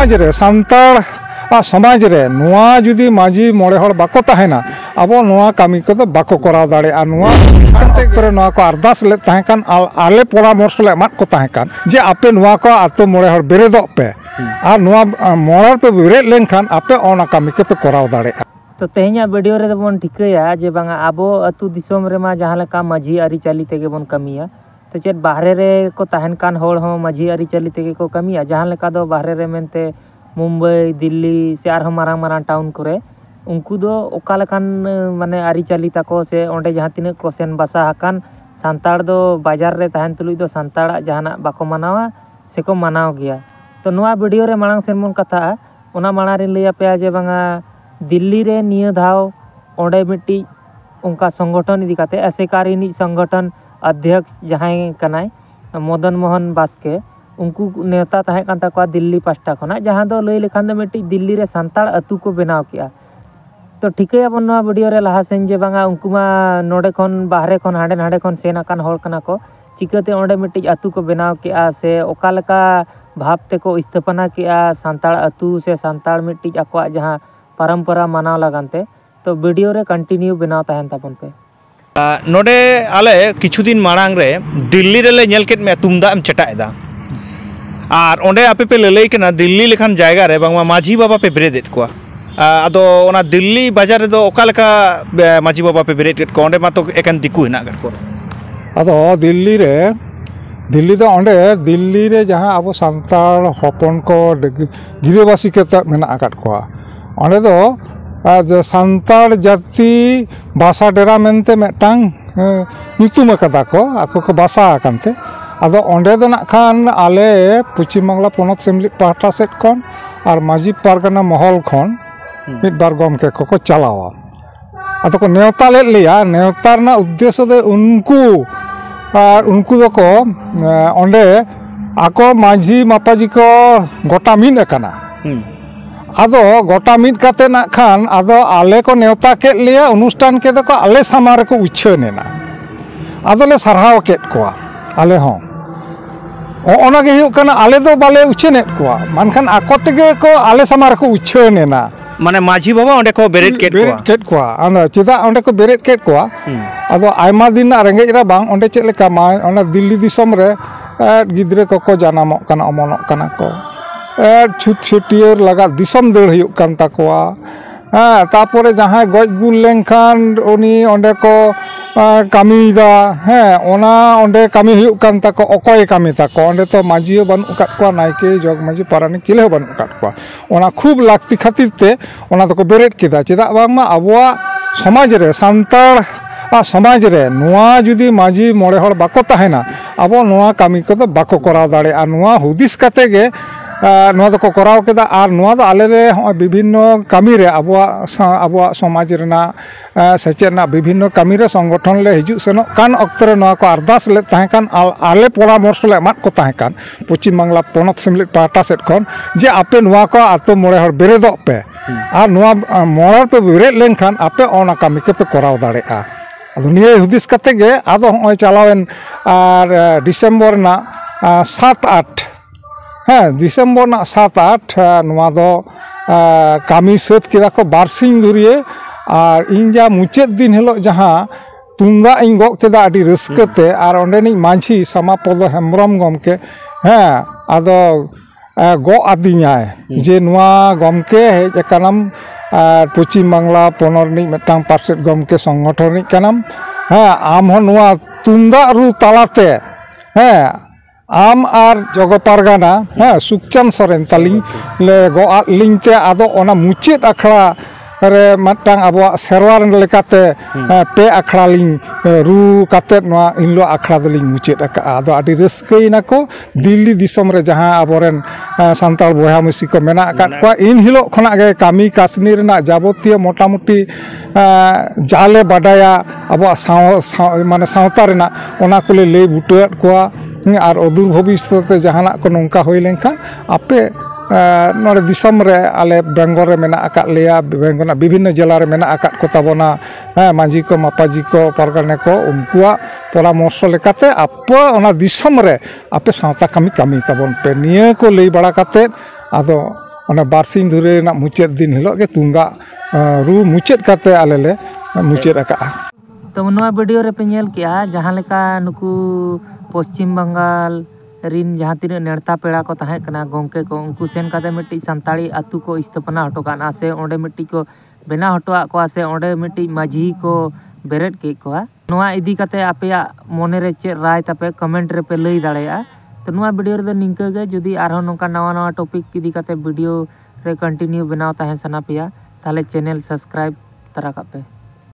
समाज रे सांतार समाज रे नुआ जुदी माजी मोड़े हड़ बाको तहना अब नुआ कामी को तो बाको कराव दाड़े नुआ करे नुआ को अरदास ले तहकान आले परामर्श ले एमाद को तहकान जे आपे नुआ को आतो मोड़े हड़ बेरेदोग पे और नुआ मोड़र पे बेरेद लेनखान आपे ओना कामी को पे कराव दाड़े। तो तेहना वीडियो रे बन ठिकाया जे बांगा आबो अतु दिसोम रे मा जहां लेका माझी आरी चाली तेगे बन कमिया तो चेत बाहरे रे को तहन कान होड़ हो माझी आरी चाली तेगे को कमिया जहां लेका दो बाहरे रे मेनते मुंबई दिल्ली से आर मारांग मारांग टाउन करे उनको दो ओका लेकान माने आरी चाली ताको से ओंडे जहां तिना को सेन बासा हकान सांताड़ दो बाजार रे तहन तुलुई दो सांताड़ा जहाना बाको मनावा से को मनाव गया। तो नोआ वीडियो रे मारांग सेन मन कथा ओना माणा रे लैया पे जे बांगा दिल्ली रे निया धाव ओंडे मिट्टी उनका संगठन इदी काते एसेकारी संगठन अध्यक्ष जहां कनाय मदन मोहन बास्के उनको नेता तहे कान ताको दिल्ली पास्टा खना जहां दो लई लेखान दो मिट्टी दिल्ली रे सांताड़ अतु को बनाव किया। तो ठिकया बन नोआ वीडियो रे लहा सेन जे बांगा उनको मा नोडे खन बाहरे खन हांडे नाडे खन सेन आकान होड़ कना को चिकाते ओंडे मिट्टी अतु को बनाव किया से ओका लेका भाव ते को स्थापना किया सांताड़ अतु से सांताड़ मिट्टी आको जहां परंपरा मानाव लगानते। तो वीडियो रे कंटिन्यू बनाव तहन तापन पे नोडे आले किछु दिन मारांग रे दिल्ली रे ले नेल केट मे तुमदा एम चटाएदा और ओंडे आपे पे ललई कना दिल्ली लेखान जायगा रे बांगमा माझी बाबा पे बेरेदेत कोआ आदो ओना दिल्ली बाजार रे दो ओका लेका माझी बाबा पे बेरेदेत को ओंडे मा तो एकान दिकु हिना कर को आदो दिल्ली दो ओंडे दिल्ली रे जहां अब सांताड़ हपन को गिरेबासी के मेना आकाट कोआ ओंडे दो जो सांताड़ जाति बासा डेरा मेनते मेटांग ᱧᱩᱛᱩᱢ ᱟᱠᱟᱫᱟ ᱠᱚ ᱟᱠᱚ ᱠᱚ ᱵᱟᱥᱟ ᱟᱠᱟᱱᱛᱮ ᱟᱫᱚ ᱚᱸᱰᱮ ᱫᱚ ᱱᱟᱜ ᱠᱷᱟᱱ ᱟᱞᱮ ᱯᱚᱪᱷᱤᱢ ᱵᱟᱝᱞᱟ ᱯᱚᱱᱚᱛ ᱥᱮᱢᱞᱤ ᱯᱟᱦᱴᱟ ᱥᱮᱫ ᱠᱷᱚᱱ ᱟᱨ ᱢᱟᱹᱡᱷᱤ ᱯᱟᱨᱜᱟᱱᱟ ᱢᱚᱦᱚᱞ ᱠᱷᱚᱱ ᱢᱤᱫ ᱵᱟᱨ ᱜᱚᱢᱠᱮ ᱠᱚᱠᱚ ᱪᱟᱞᱟᱣᱟ ᱟᱫᱚ ᱠᱚ ᱱᱮᱣᱛᱟ ᱞᱮᱫ ᱞᱮᱭᱟ ᱱᱮᱣᱛᱟ ᱨᱮᱱᱟᱜ ᱩᱫᱽᱫᱮᱥᱥᱚ ᱫᱚ ᱩᱱᱠᱩ ᱫᱚᱠᱚ ᱚᱸᱰᱮ ᱟᱠᱚ ᱢᱟᱹᱡᱷᱤ ᱢᱟᱯᱟᱡᱤ ᱠᱚ ᱜᱚᱴᱟ ᱢᱤᱫ ᱟᱠᱟᱱᱟ आदो गोटा मिट काते ना खान आदो आले को नेवता के लिया अनुष्ठान के को आले सामार को उच्छनेना आदो ले सरहाव के कोआ आले हों ओना के हुयुग कना आले दो बाले उच्छनेत कोआ मानखान आको तेगे को आले सामार को उच्छनेना माने माझी बाबा ओंडे को बेरेद केट कोआ आना चिदा ओंडे को बेरेद केट कोआ आदो आयमा दिन ना रेंगेज रा बांग ओंडे चेद लेका मा ओना दिल्ली दिसम रे गिद्रे को जानामो कना अमनोक कना को छुट छुटियर लगा दिसम दड़ हुयुग कान ताकोआ तारपरे जहां गज गुल लेनखान उनी ओंडे को कामीदा ओना ओंडे कामी हुयुग कान ताको अकय कामी ताको ओंडे तो माझी बन उकाट को नायके जग माझी पारानी चिले बन उकाट को ओना खूब लाक्ति खातिर ते ओना तो को बेरेद केदा चेदा बांगमा आबोआ समाज रे सांताड़ समाज रे नुआ जुदी माझी मोड़े हड़ बाको तहना अब नुआ कामी को तो बाको कराव दाड़े आ नुआ हुदिस काते गे नुआ दो को कराव केदा आर नुआ दो आले रे विभिन्न कामी रे आबोआ समाज रेना सेचेना विभिन्न कामी रे संगठन ले हिजु सेनो कान अक्ते रे नुआ को अरदास ले तहकान आले परामर्श ले एमाद को तहकान पश्चिम बांग्ला पनत सेमलेट पाहटा सेट खन जे आपे नुआ को आतो मोड़े हड़ बेरेदोग पे आर नुआ मोड़र पे बेरेद लेनखान आपे ओना कामी के पे कराव दाड़ेआ आदो निये हुदिस काते गे आदो होय चलावेन आर डिसेम्बर ना 7-8 दिसंबर ना 7-8 नुआ दो कामी सात केदा को बारसिंग धुरिए और इन जा मुचाद दिन हिलो जहां तुमदा इन गो केदा आदि रस्कते और ओंडेनी माझी समापद हेम्ब्रम गमके आदो गो आदिኛय जे नुआ गमके हेज एकानाम पश्चिम बांग्ला पनरनी मेटांग पार्सेट गमके संगठन कनाम आम हो नुआ तुमदा रु तालाते आम आर जग पारगाना सुखचांद सोरेन तालिंग ले गो लिंगते आदो ओना मुचाद आखड़ा रे मटांग आबो सेरवार लेकाते पे आखड़ा लिंग रू काते नोआ इनलो आखड़ा दलिंग मुचाद आका आदो आदि रस्कैना को दिल्ली दिसम रे जहां आबोरेन सांताल बोया मिसी को मेना आका को इन हिलो खना गे कामी कासनी रेना जाबतीय मोटामुटी जाले बाडाया आबो माने सावता रेना ओना कोले लई बुटुआत कोआ और अदूर भविष्य जहां को नौका हो लेनखान आपे नोड़े दिसम रे आले बेंगल रे मेना आकात लेया बेंगल विभिन्न जिला रे मेना आकात को ताबोना माझी को मापाजी को पारगाने को उनकुआ परामर्श लेकाते आपे ओना दिसम रे आपे सावता कामी ताबोन पे निये को लई बड़ा काते आदो ᱚᱱᱟ ᱵᱟᱨᱥᱤᱧ ᱫᱷᱚᱨᱮ ᱨᱮᱱᱟᱜ ᱢᱩᱪᱟᱹᱫ ᱫᱤᱱ ᱦᱤᱞᱳᱜ ᱜᱮ ᱛᱩᱢᱫᱟᱜ ᱨᱩ ᱢᱩᱪᱟᱹᱫ ᱠᱟᱛᱮ ᱟᱞᱮ ᱞᱮ ᱢᱩᱪᱟᱹᱫ ᱟᱠᱟᱜᱼᱟ। तो नवा वीडियो रे पे नेल किया जहाँ लेका नुकु पश्चिम बंगाल रिन जहाँ तीन नेड़ता पेड़ा को तहे कना गोंके को उनको सेन काते मिट्टी संताड़ी आतु को स्थापना हटो काना से ओंडे मिट्टी को बेना हटोआ को से ओंडे मिट्टी माझी को बेरेट के को नवा इदी काते आपेया मोने रे चे राय तापे कमेंट रे पे लई दाड़ेया तो नवा वीडियो रे निंका गे जुदी आरो नोका नवा नवा टॉपिक इदी काते वीडियो रे कंटिन्यू बनाव ताहे सना पेया ताले चैनल सब्सक्राइब तरा कापे।